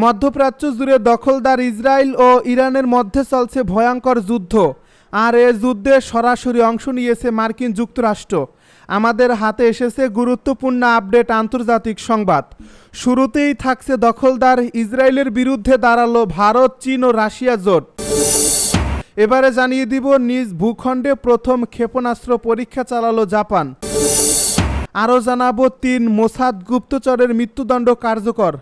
মধ্যপ্রাচ্য জুড়ে দখলদার ইসরায়েল ও ইরানের মধ্যে চলছে ভয়ঙ্কর যুদ্ধ, আর এ যুদ্ধে সরাসরি অংশ নিয়েছে মার্কিন যুক্তরাষ্ট্র। আমাদের হাতে এসেছে গুরুত্বপূর্ণ আপডেট আন্তর্জাতিক সংবাদ। শুরুতেই থাকছে দখলদার ইসরায়েলের বিরুদ্ধে দাঁড়ালো ভারত, চীন ও রাশিয়া জোট। এবারে জানিয়ে দিব নিজ ভূখণ্ডে প্রথম ক্ষেপণাস্ত্র পরীক্ষা চালালো জাপান। আরও জানাবো 3 মোসাদ গুপ্তচরের মৃত্যুদণ্ড কার্যকর।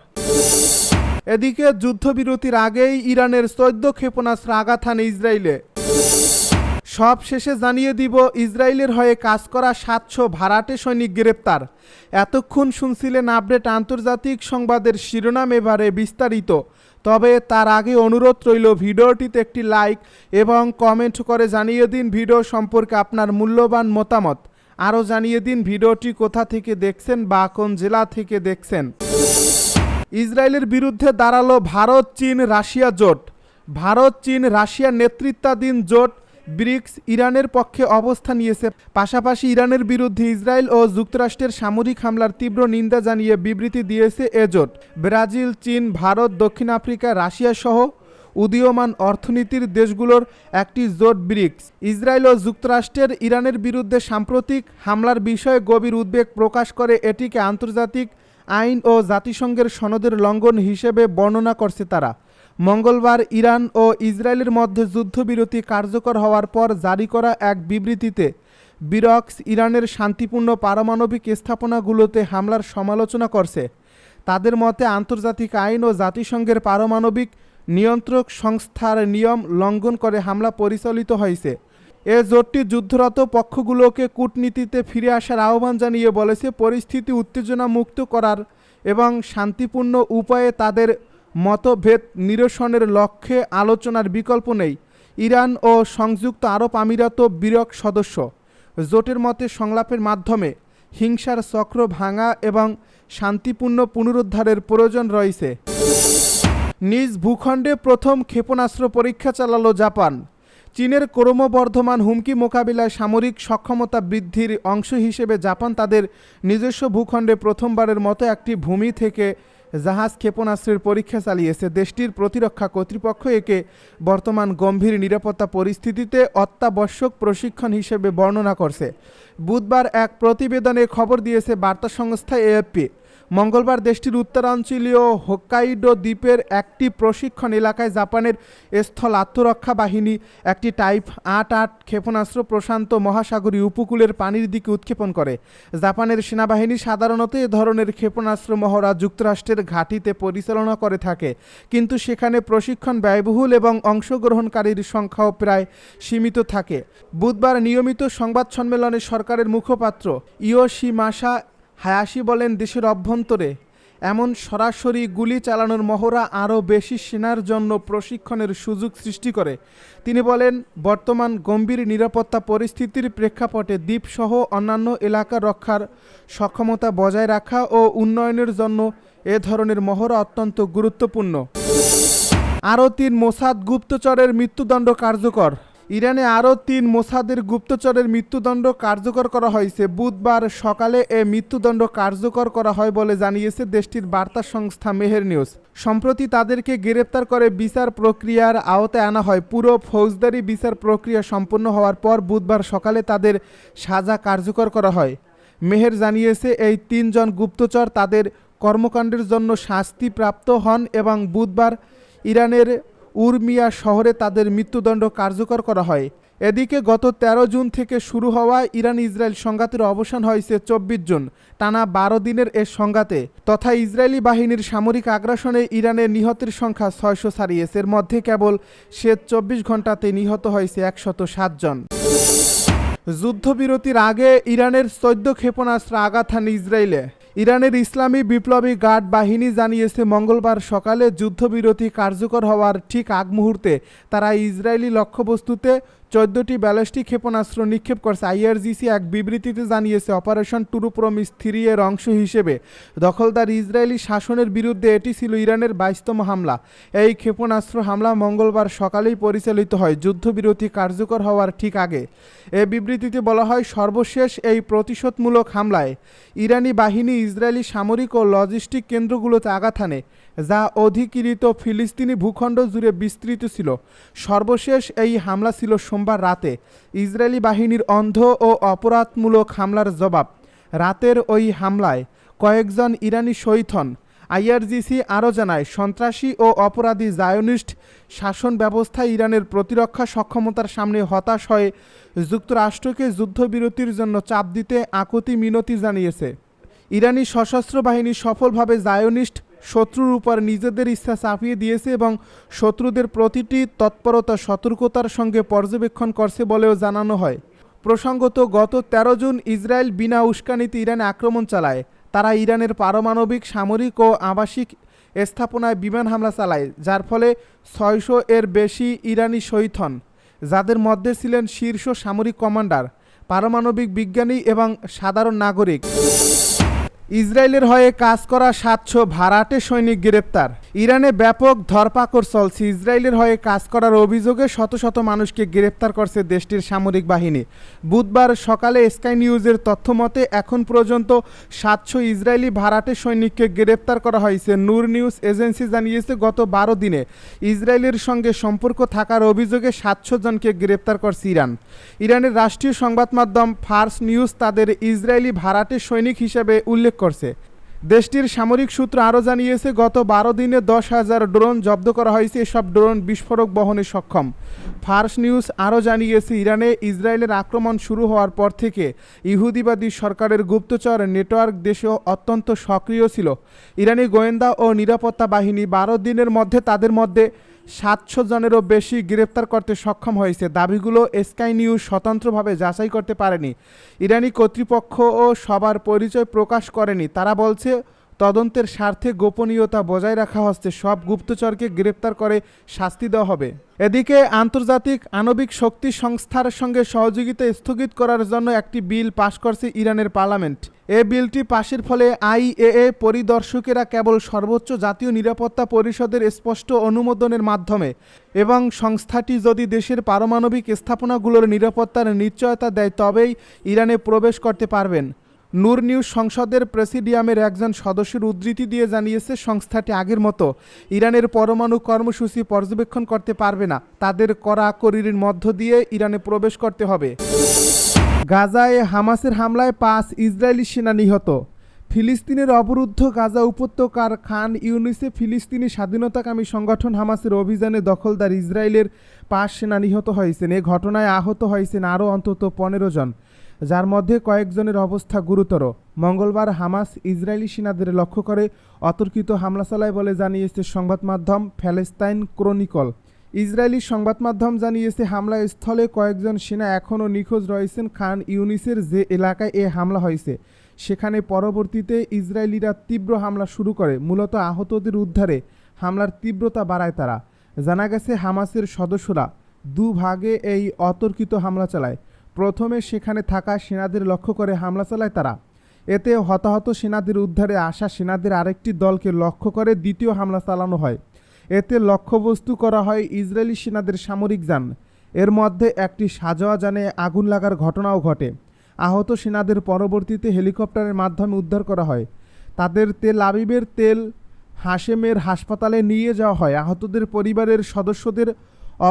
এদিকে যুদ্ধবিরতির আগেই ইরানের 14 ক্ষেপণাস্ত্র আঘাত হানে ইসরায়েলে। সব শেষে জানিয়ে দিব ইসরায়েলের হয়ে কাজ করা 700 ভাড়াটে সৈনিক গ্রেপ্তার। এতক্ষণ শুনছিলেন আপডেট আন্তর্জাতিক সংবাদের শিরোনাম, এবারে বিস্তারিত। তবে তার আগে অনুরোধ রইল ভিডিওটিতে একটি লাইক এবং কমেন্ট করে জানিয়ে দিন ভিডিও সম্পর্কে আপনার মূল্যবান মতামত। আরও জানিয়ে দিন ভিডিওটি কোথা থেকে দেখছেন বা কোন জেলা থেকে দেখছেন। ইসরায়েলের বিরুদ্ধে দাঁড়ালো ভারত, চীন, রাশিয়া জোট। ভারত, চীন, রাশিয়ার নেতৃত্বাধীন জোট ব্রিক্স ইরানের পক্ষে অবস্থান নিয়েছে। পাশাপাশি ইরানের বিরুদ্ধে ইসরায়েল ও যুক্তরাষ্ট্রের সামরিক হামলার তীব্র নিন্দা জানিয়ে বিবৃতি দিয়েছে এ জোট। ব্রাজিল, চীন, ভারত, দক্ষিণ আফ্রিকা, রাশিয়া সহ উদীয়মান অর্থনীতির দেশগুলোর একটি জোট ব্রিক্স। ইসরায়েল ও যুক্তরাষ্ট্রের ইরানের বিরুদ্ধে সাম্প্রতিক হামলার বিষয়ে গভীর উদ্বেগ প্রকাশ করে এটিকে আন্তর্জাতিক আইন ও জাতিসংঘের সনদের লঙ্ঘন হিসেবে বর্ণনা করছে তারা। মঙ্গলবার ইরান ও ইসরায়েলের মধ্যে যুদ্ধবিরতি কার্যকর হওয়ার পর জারি করা এক বিবৃতিতে ব্রিক্স ইরানের শান্তিপূর্ণ পারমাণবিক স্থাপনাগুলোতে হামলার সমালোচনা করছে। তাদের মতে আন্তর্জাতিক আইন ও জাতিসংঘের পারমাণবিক নিয়ন্ত্রক সংস্থার নিয়ম লঙ্ঘন করে হামলা পরিচালিত হয়েছে। এ জোটটি যুদ্ধরত পক্ষগুলোকে কূটনীতিতে ফিরে আসার আহ্বান জানিয়ে বলেছে, পরিস্থিতি উত্তেজনা মুক্ত করার এবং শান্তিপূর্ণ উপায়ে তাদের মতভেদ নিরসনের লক্ষ্যে আলোচনার বিকল্প নেই। ইরান ও সংযুক্ত আরব আমিরাত ব্রিক্স সদস্য। জোটের মতে সংলাপের মাধ্যমে হিংসার চক্র ভাঙা এবং শান্তিপূর্ণ পুনরুদ্ধারের প্রয়োজন রয়েছে। নিজ ভূখণ্ডে প্রথম ক্ষেপণাস্ত্র পরীক্ষা চালালো জাপান। চীনের ক্রমবর্ধমান হুমকি মোকাবিলায় সামরিক সক্ষমতা বৃদ্ধির অংশ হিসেবে জাপান তাদের নিজস্ব ভূখণ্ডে প্রথমবারের মতো একটি ভূমি থেকে জাহাজ ক্ষেপণাস্ত্রের পরীক্ষা চালিয়েছে। দেশটির প্রতিরক্ষা কর্তৃপক্ষ একে বর্তমান গম্ভীর নিরাপত্তা পরিস্থিতিতে অত্যাবশ্যক প্রশিক্ষণ হিসেবে বর্ণনা করছে। বুধবার এক প্রতিবেদনে খবর দিয়েছে বার্তা সংস্থা এএফপি। মঙ্গলবার দেশটির উত্তরাঞ্চলীয় হোক্কাইডো দ্বীপের একটি প্রশিক্ষণ এলাকায় জাপানের স্থল আত্মরক্ষা বাহিনী একটি টাইপ ৮-৮ ক্ষেপণাস্ত্র প্রশান্ত মহাসাগরীয় উপকূলের পানির দিকে উৎক্ষেপণ করে। জাপানের সেনাবাহিনী সাধারণত এ ধরনের ক্ষেপণাস্ত্র মহড়া যুক্তরাষ্ট্রের ঘাঁটিতে পরিচালনা করে থাকে, কিন্তু সেখানে প্রশিক্ষণ ব্যয়বহুল এবং অংশগ্রহণকারীর সংখ্যাও প্রায় সীমিত থাকে। বুধবার নিয়মিত সংবাদ সম্মেলনে সরকারের মুখপাত্র ইয়োশিমাসা হায়াশি বলেন, দেশের অভ্যন্তরে এমন সরাসরি গুলি চালানোর মহড়া আরও বেশি সেনার জন্য প্রশিক্ষণের সুযোগ সৃষ্টি করে। তিনি বলেন, বর্তমান গম্ভীর নিরাপত্তা পরিস্থিতির প্রেক্ষাপটে দ্বীপসহ অন্যান্য এলাকা রক্ষার সক্ষমতা বজায় রাখা ও উন্নয়নের জন্য এ ধরনের মহড়া অত্যন্ত গুরুত্বপূর্ণ। আরও 3 মোসাদ গুপ্তচরের মৃত্যুদণ্ড কার্যকর। ইরানে আরও 3 মোসাদের গুপ্তচরের মৃত্যুদণ্ড কার্যকর করা হয়েছে। বুধবার সকালে এ মৃত্যুদণ্ড কার্যকর করা হয় বলে জানিয়েছে দেশটির বার্তা সংস্থা মেহের নিউজ। সম্প্রতি তাদেরকে গ্রেপ্তার করে বিচার প্রক্রিয়ার আওতায় আনা হয়। পুরো ফৌজদারি বিচার প্রক্রিয়া সম্পন্ন হওয়ার পর বুধবার সকালে তাদের সাজা কার্যকর করা হয়। মেহের জানিয়েছে, এই 3 জন গুপ্তচর তাদের কর্মকাণ্ডের জন্য শাস্তিপ্রাপ্ত হন এবং বুধবার ইরানের উরমিয়া শহরে তাদের মৃত্যুদণ্ড কার্যকর করা হয়। এদিকে গত 13 জুন থেকে শুরু হওয়া ইরান ইসরায়েল সংঘাতের অবসান হয়েছে 24 জুন। টানা 12 দিনের এ সংঘাতে তথা ইসরায়েলি বাহিনীর সামরিক আগ্রাসনে ইরানের নিহতের সংখ্যা 600 ছাড়িয়েছে। এর মধ্যে কেবল শেষ 24 ঘন্টাতে নিহত হয়েছে 107 জন। যুদ্ধবিরতির আগে ইরানের 14 ক্ষেপণাস্ত্র আঘাত হানে ইসরায়েলে। ইরানের ইসলামী বিপ্লবী গার্ড বাহিনী জানিয়েছে, মঙ্গলবার সকালে যুদ্ধবিরতি কার্যকর হওয়ার ঠিক আগ মুহূর্তে তারা ইসরায়েলি লক্ষ্যবস্তুতে 14টি ব্যালিস্টিক ক্ষেপণাস্ত্র নিক্ষেপ করছে। আইআরজিসি এক বিবৃতিতে জানিয়েছে, অপারেশন ট্রু প্রমিস 3 এর অংশ হিসেবে দখলদার ইসরায়েলি শাসনের বিরুদ্ধে এটি ছিল ইরানের 22তম হামলা। এই ক্ষেপণাস্ত্র হামলা মঙ্গলবার সকালেই পরিচালিত হয়, যুদ্ধবিরতি কার্যকর হওয়ার ঠিক আগে। এ বিবৃতিতে বলা হয়, সর্বশেষ এই প্রতিশোধমূলক হামলায় ইরানি বাহিনী ইসরায়েলি সামরিক ও লজিস্টিক কেন্দ্রগুলোতে আঘাত হানে, যা অধিকৃত ফিলিস্তিনি ভূখণ্ড জুড়ে বিস্তৃত ছিল। সর্বশেষ এই হামলা ছিল সোমবার রাতে, ইসরায়েলি বাহিনীর অন্ধ ও অপরাধমূলক হামলার জবাব। রাতের ওই হামলায় কয়েকজন ইরানি শহীদ হন। আইআরজিসি আরও জানায়, সন্ত্রাসী ও অপরাধী জায়োনিস্ট শাসন ব্যবস্থা ইরানের প্রতিরক্ষা সক্ষমতার সামনে হতাশ হয়ে যুক্তরাষ্ট্রকে যুদ্ধবিরতির জন্য চাপ দিতে আকুতি মিনতি জানিয়েছে। ইরানি সশস্ত্র বাহিনী সফলভাবে জায়োনিস্ট শত্রুর উপর নিজেদের ইচ্ছা চাপিয়ে দিয়েছে এবং শত্রুদের প্রতিটি তৎপরতা সতর্কতার সঙ্গে পর্যবেক্ষণ করছে বলেও জানানো হয়। প্রসঙ্গত, গত 13 জুন ইসরায়েল বিনা উস্কানিতে ইরানে আক্রমণ চালায়। তারা ইরানের পারমাণবিক, সামরিক ও আবাসিক স্থাপনায় বিমান হামলা চালায়, যার ফলে 600 এর বেশি ইরানি শহীদ হন, যাদের মধ্যে ছিলেন শীর্ষ সামরিক কমান্ডার, পারমাণবিক বিজ্ঞানী এবং সাধারণ নাগরিক। ইসরায়েলের হয়ে কাজ করা 700 ভাড়াটে সৈনিক গ্রেপ্তার। ইরানে ব্যাপক ধরপাকড় চলছে। ইসরায়েলের হয়ে কাজ করার অভিযোগে শত শত মানুষকে গ্রেপ্তার করছে দেশটির সামরিক বাহিনী। বুধবার সকালে স্কাই নিউজের তথ্য মতে এখন পর্যন্ত 700 ইসরায়েলি ভাড়াটে সৈনিককে গ্রেপ্তার করা হয়েছে। নূর নিউজ এজেন্সি জানিয়েছে, গত 12 দিনে ইসরায়েলের সঙ্গে সম্পর্ক থাকার অভিযোগে 700 জনকে গ্রেপ্তার করছে ইরান। ইরানের রাষ্ট্রীয় সংবাদ মাধ্যম ফার্স নিউজ তাদের ইসরায়েলি ভাড়াটে সৈনিক হিসেবে উল্লেখ করছে। দেশটির সামরিক সূত্র আরও জানিয়েছে, গত 12 দিনে 10,000 ড্রোন জব্দ করা হয়েছে। এসব ড্রোন বিস্ফোরক বহনে সক্ষম। ফার্স নিউজ আরও জানিয়েছে, ইরানে ইসরায়েলের আক্রমণ শুরু হওয়ার পর থেকে ইহুদিবাদী সরকারের গুপ্তচর নেটওয়ার্ক দেশে অত্যন্ত সক্রিয় ছিল। ইরানি গোয়েন্দা ও নিরাপত্তা বাহিনী 12 দিনের মধ্যে তাদের মধ্যে 700 জনেরও বেশি গ্রেপ্তার করতে সক্ষম হয়েছে। দাবিগুলো স্কাই নিউজ স্বতন্ত্রভাবে যাচাই করতে পারেনি। ইরানি কর্তৃপক্ষও সবার পরিচয় প্রকাশ করেনি। তারা বলছে, তদন্তের স্বার্থে গোপনীয়তা বজায় রাখা হচ্ছে। সব গুপ্তচরকে গ্রেপ্তার করে শাস্তি দেওয়া হবে। এদিকে আন্তর্জাতিক আণবিক শক্তি সংস্থার সঙ্গে সহযোগিতা স্থগিত করার জন্য একটি বিল পাশ করছে ইরানের পার্লামেন্ট। এ বিলটি পাশের ফলে আইএএ পরিদর্শকেরা কেবল সর্বোচ্চ জাতীয় নিরাপত্তা পরিষদের স্পষ্ট অনুমোদনের মাধ্যমে এবং সংস্থাটি যদি দেশের পারমাণবিক স্থাপনাগুলোর নিরাপত্তার নিশ্চয়তা দেয় তবেই ইরানে প্রবেশ করতে পারবেন। নূর নিউজ সংসদের প্রেসিডিয়ামের একজন সদস্যের উদ্ধৃতি দিয়ে জানিয়েছে, সংস্থাটি আগের মতো ইরানের পরমাণু কর্মসূচি পর্যবেক্ষণ করতে পারবে না। তাদের কড়াকড়ির মধ্য দিয়ে ইরানে প্রবেশ করতে হবে। গাজায় হামাসের হামলায় 5 ইসরায়েলি সেনা নিহত। ফিলিস্তিনের অবরুদ্ধ গাজা উপত্যকার খান ইউনিসে ফিলিস্তিনি স্বাধীনতাকামী সংগঠন হামাসের অভিযানে দখলদার ইসরায়েলের 5 সেনা নিহত হয়েছেন। এ ঘটনায় আহত হয়েছেন আরও অন্তত 15 জন, যার মধ্যে কয়েকজনের অবস্থা গুরুতর। মঙ্গলবার হামাস ইসরায়েলি সেনাদের লক্ষ্য করে অতর্কিত হামলা চালায় বলে জানিয়েছে সংবাদ মাধ্যম প্যালেস্তাইন ক্রনিকল। ইসরায়েলি সংবাদ মাধ্যম জানিয়েছে, হামলা স্থলে কয়েকজন সেনা এখনও নিখোঁজ রয়েছেন। খান ইউনিসের যে এলাকায় এ হামলা হয়েছে সেখানে পরবর্তীতে ইসরায়েলিরা তীব্র হামলা শুরু করে। মূলত আহতদের উদ্ধারে হামলার তীব্রতা বাড়ায় তারা। জানা গেছে, হামাসের সদস্যরা দুভাগে এই অতর্কিত হামলা চালায়। প্রথমে সেখানে থাকা সেনাদের লক্ষ্য করে হামলা চালায় তারা। এতে হতাহত সেনাদের উদ্ধারে আসা সেনাদের আরেকটি দলকে লক্ষ্য করে দ্বিতীয় হামলা চালানো হয়। এতে লক্ষ্যবস্তু করা হয় ইসরায়েলি সেনাদের সামরিক যান। এর মধ্যে একটি সাঁজোয়া যানে আগুন লাগার ঘটনাও ঘটে। আহত সেনাদের পরবর্তীতে হেলিকপ্টারের মাধ্যমে উদ্ধার করা হয়। তাদের তেল আবিবের তেল হাশেমের হাসপাতালে নিয়ে যাওয়া হয়। আহতদের পরিবারের সদস্যদের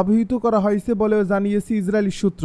অবহিত করা হয়েছে বলেও জানিয়েছে ইসরায়েলি সূত্র।